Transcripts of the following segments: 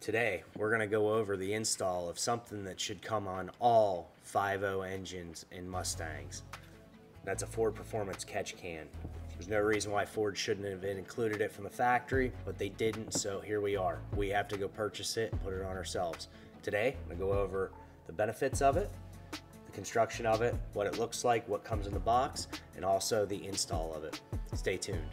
Today, we're going to go over the install of something that should come on all 5.0 engines in Mustangs. That's a Ford Performance catch can. There's no reason why Ford shouldn't have included it from the factory, but they didn't, so here we are. We have to go purchase it and put it on ourselves. Today, I'm going to go over the benefits of it, the construction of it, what it looks like, what comes in the box, and also the install of it. Stay tuned.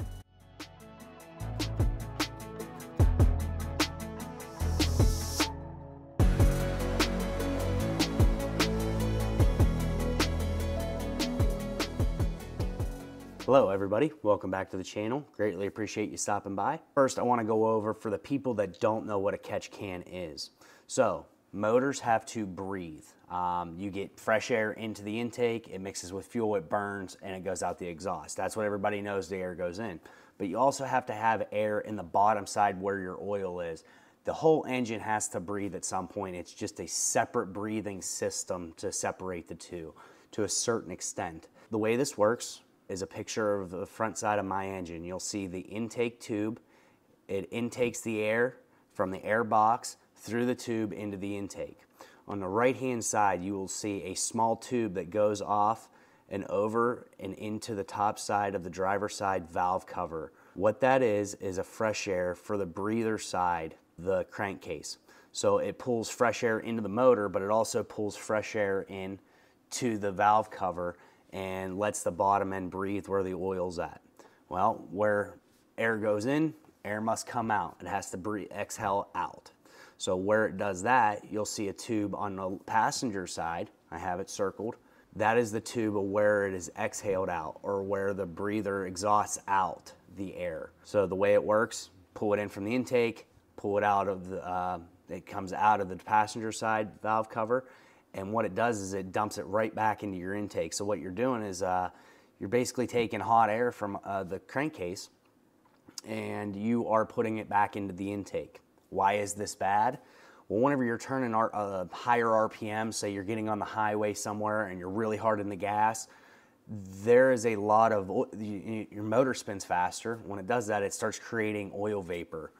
Hello everybody, welcome back to the channel. Greatly appreciate you stopping by. First, I want to go over for the people that don't know what a catch can is. So, motors have to breathe. You get fresh air into the intake, it mixes with fuel, it burns, and it goes out the exhaust. That's what everybody knows, the air goes in. But you also have to have air in the bottom side where your oil is. The whole engine has to breathe at some point. It's just a separate breathing system to separate the two to a certain extent. The way this works is a picture of the front side of my engine. You'll see the intake tube. It intakes the air from the air box through the tube into the intake. On the right hand side, you will see a small tube that goes off and over and into the top side of the driver's side valve cover. What that is a fresh air for the breather side, the crankcase. So it pulls fresh air into the motor, but it also pulls fresh air in to the valve cover and lets the bottom end breathe where the oil's at. Well, where air goes in, air must come out. It has to breathe, exhale out. So where it does that, you'll see a tube on the passenger side. I have it circled. That is the tube of where it is exhaled out, or where the breather exhausts out the air. So the way it works, pull it in from the intake, pull it out of the, it comes out of the passenger side valve cover, and what it does is it dumps it right back into your intake. So what you're doing is you're basically taking hot air from the crankcase and you are putting it back into the intake. Why is this bad? Well, whenever you're turning higher RPM, say you're getting on the highway somewhere and you're really hard in the gas, there is a lot of, your motor spins faster. When it does that, it starts creating oil vapor.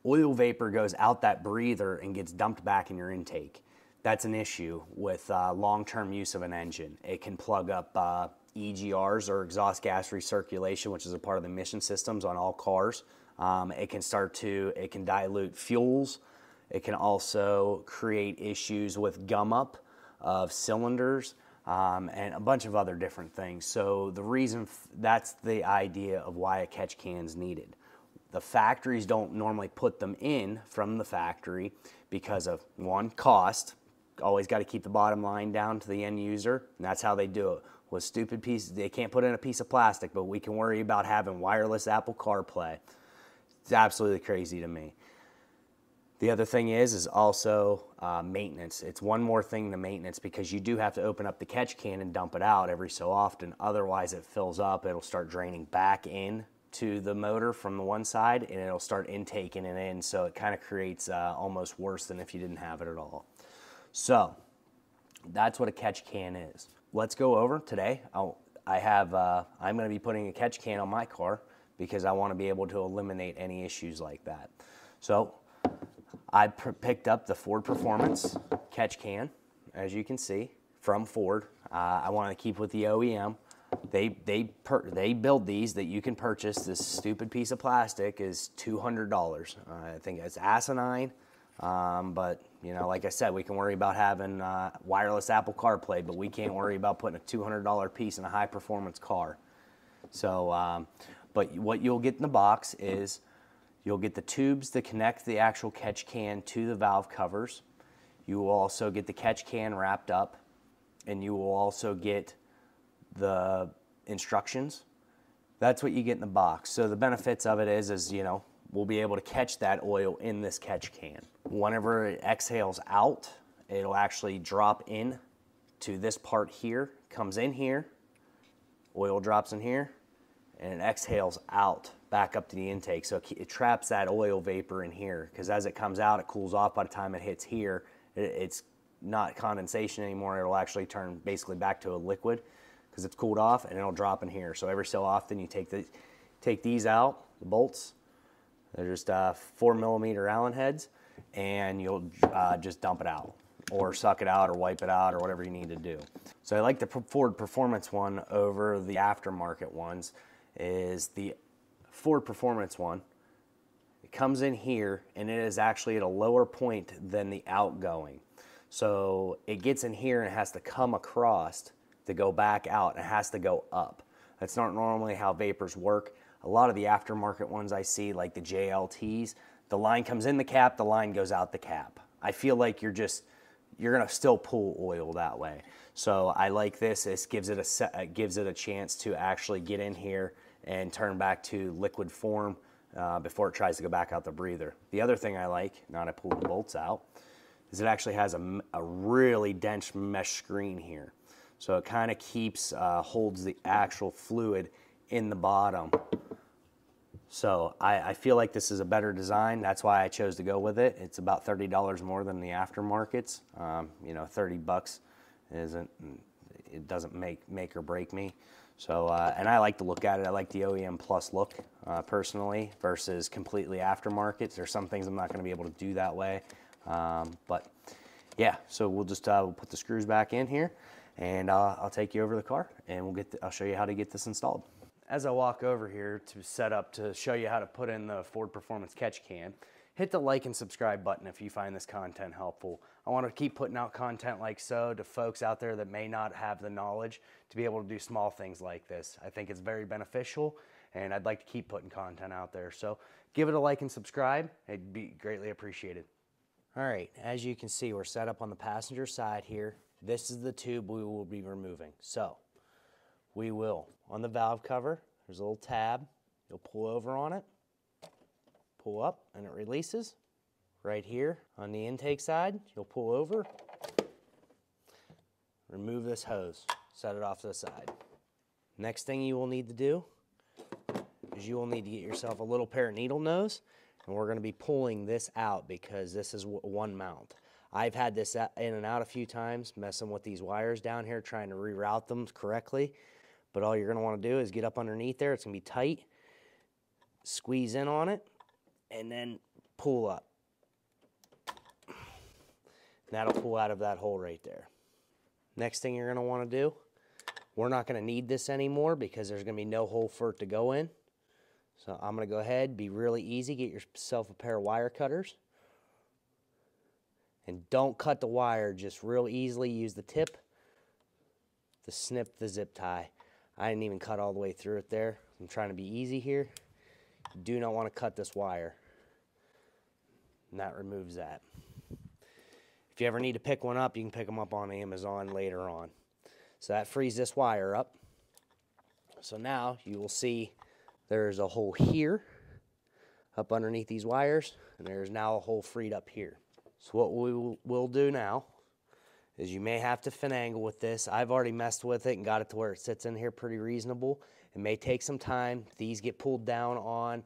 Oil vapor goes out that breather and gets dumped back in your intake. That's an issue with long-term use of an engine. It can plug up EGRs, or exhaust gas recirculation, which is a part of the emission systems on all cars. It can dilute fuels. It can also create issues with gum up of cylinders and a bunch of other different things. So that's the idea of why a catch can's needed. The factories don't normally put them in from the factory because of, one, cost. Always got to keep the bottom line down to the end user, and that's how they do it. With stupid pieces, they can't put in a piece of plastic, but we can worry about having wireless Apple CarPlay. It's absolutely crazy to me. The other thing is also maintenance. It's one more thing to maintenance, because you do have to open up the catch can and dump it out every so often. Otherwise, it fills up. It'll start draining back in to the motor from the one side, and it'll start intaking it in. So it kind of creates almost worse than if you didn't have it at all. So that's what a catch can is. Let's go over today. I'm going to be putting a catch can on my car because I want to be able to eliminate any issues like that. So I picked up the Ford Performance catch can, as you can see, from Ford. I want to keep with the OEM. They build these that you can purchase. This stupid piece of plastic is $200. I think it's asinine. But you know, like I said, we can worry about having wireless Apple CarPlay, but we can't worry about putting a $200 piece in a high performance car. So, but what you'll get in the box is you'll get the tubes that connect the actual catch can to the valve covers. You will also get the catch can wrapped up, and you will also get the instructions. That's what you get in the box. So the benefits of it is you know, we'll be able to catch that oil in this catch can. Whenever it exhales out, it'll actually drop in to this part here, comes in here, oil drops in here, and it exhales out back up to the intake. So it traps that oil vapor in here, because as it comes out, it cools off. By the time it hits here, it's not condensation anymore. It'll actually turn basically back to a liquid because it's cooled off, and it'll drop in here. So every so often you take these out, the bolts. They're just 4mm Allen heads. and you'll just dump it out or suck it out or wipe it out or whatever you need to do. So I like the Ford Performance one over the aftermarket ones. Is the Ford Performance one, it comes in here and it is actually at a lower point than the outgoing. So it gets in here and it has to come across to go back out. It has to go up. That's not normally how Vapors work. A lot of the aftermarket ones I see, like the JLTs, the line comes in the cap, the line goes out the cap. I feel like you're gonna still pull oil that way. So I like this. This gives it a chance to actually get in here and turn back to liquid form before it tries to go back out the breather. The other thing I like, now that I pull the bolts out, is it actually has a really dense mesh screen here. So it kind of holds the actual fluid in the bottom. So I feel like this is a better design. That's why I chose to go with it. It's about $30 more than the aftermarkets. You know, 30 bucks it doesn't make or break me. So, and I like to look at it. I like the OEM Plus look personally versus completely aftermarket. There's some things I'm not going to be able to do that way. But yeah, so we'll just we'll put the screws back in here, and I'll take you over the car, and I'll show you how to get this installed. As I walk over here to set up to show you how to put in the Ford Performance catch can, hit the like and subscribe button if you find this content helpful. I want to keep putting out content like so to folks out there that may not have the knowledge to be able to do small things like this. I think it's very beneficial, and I'd like to keep putting content out there. So give it a like and subscribe. It'd be greatly appreciated. All right, as you can see, we're set up on the passenger side here. This is the tube we will be removing. So we will, on the valve cover, there's a little tab. You'll pull over on it, pull up, and it releases. Right here on the intake side, you'll pull over, remove this hose, set it off to the side. Next thing you will need to do is you will need to get yourself a little pair of needle nose, and we're going to be pulling this out because this is one mount. I've had this in and out a few times, messing with these wires down here, trying to reroute them correctly. But all you're going to want to do is get up underneath there. It's going to be tight. Squeeze in on it, and then pull up. And that'll pull out of that hole right there. Next thing you're going to want to do, we're not going to need this anymore because there's going to be no hole for it to go in. So I'm going to go ahead, be really easy, get yourself a pair of wire cutters. And don't cut the wire, just real easily use the tip to snip the zip tie. I didn't even cut all the way through it there. I'm trying to be easy here. You do not want to cut this wire. And that removes that. If you ever need to pick one up, you can pick them up on Amazon later on. So that frees this wire up. So now you will see there's a hole here up underneath these wires, and there's now a hole freed up here. So what we will do now is you may have to finagle with this. I've already messed with it and got it to where it sits in here pretty reasonable. It may take some time. These get pulled down on.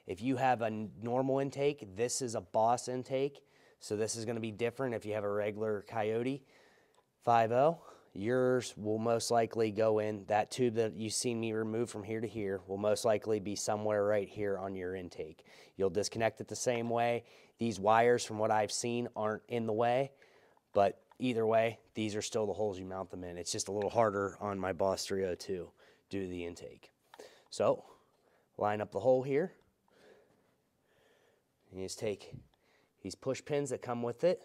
If you have a normal intake, this is a Boss intake. So this is going to be different if you have a regular Coyote 5.0. Yours will most likely go in, that tube that you've seen me remove from here to here will most likely be somewhere right here on your intake. You'll disconnect it the same way. These wires, from what I've seen, aren't in the way, but either way, these are still the holes you mount them in. It's just a little harder on my Boss 302 due to the intake. So, line up the hole here. And you just take these push pins that come with it.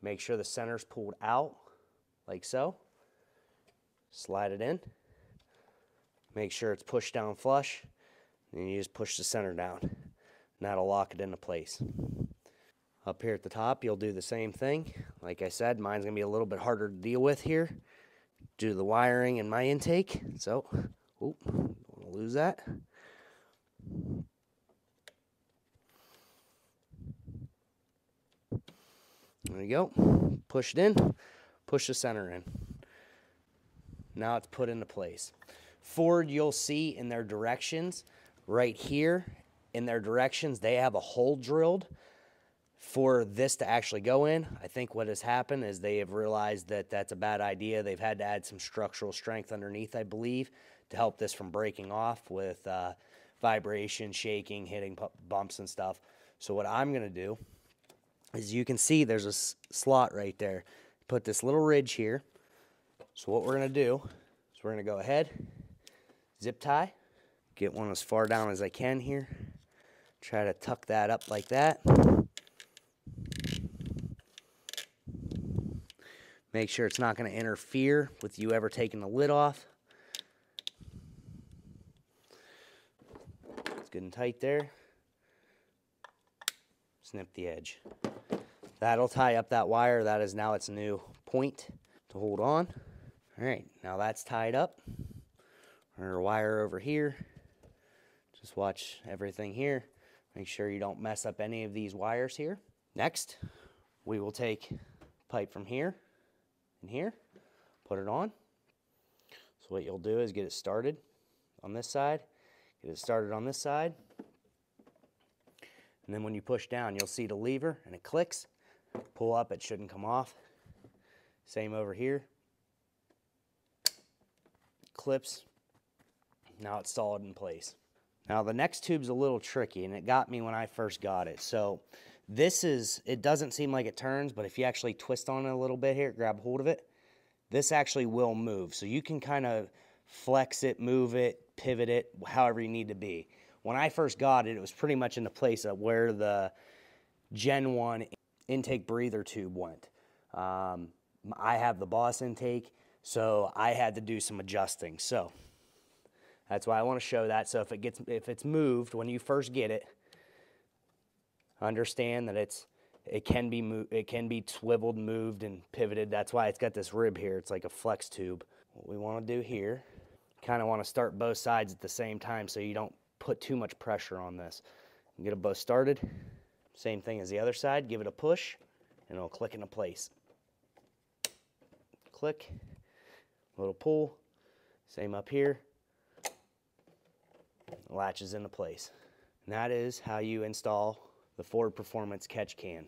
Make sure the center's pulled out, like so. Slide it in. Make sure it's pushed down flush. And you just push the center down. And that'll lock it into place. Up here at the top, you'll do the same thing. Like I said, mine's going to be a little bit harder to deal with here due to the wiring in my intake. So, oop, don't want to lose that. There you go. Push it in. Push the center in. Now it's put into place. Ford, you'll see in their directions, right here, in their directions, they have a hole drilled for this to actually go in. I think what has happened is they have realized that that's a bad idea. They've had to add some structural strength underneath, I believe, to help this from breaking off with vibration, shaking, hitting bumps and stuff. So what I'm gonna do is, you can see there's a slot right there. Put this little ridge here. So what we're gonna do is we're gonna go ahead, zip tie, get one as far down as I can here. Try to tuck that up like that. Make sure it's not gonna interfere with you ever taking the lid off. It's good and tight there. Snip the edge. That'll tie up that wire. That is now its new point to hold on. All right, now that's tied up. Our wire over here. Just watch everything here. Make sure you don't mess up any of these wires here. Next, we will take pipe from here and here, put it on. So what you'll do is get it started on this side, get it started on this side. And then when you push down, you'll see the lever and it clicks. Pull up, it shouldn't come off. Same over here. Clips. Now it's solid in place. Now the next tube's a little tricky, and it got me when I first got it. So this is, it doesn't seem like it turns, but if you actually twist on it a little bit here, grab hold of it, this actually will move. So you can kind of flex it, move it, pivot it, however you need to be. When I first got it, it was pretty much in the place of where the Gen 1 intake breather tube went. I have the Boss intake, so I had to do some adjusting. So that's why I want to show that. So if it's moved when you first get it, understand that it can be swiveled, moved, and pivoted. That's why it's got this rib here. It's like a flex tube. What we want to do here, kind of want to start both sides at the same time so you don't put too much pressure on this. Get them both started. Same thing as the other side. Give it a push, and it'll click into place. Click, little pull. Same up here. Latches into place. And that is how you install the Ford Performance catch can.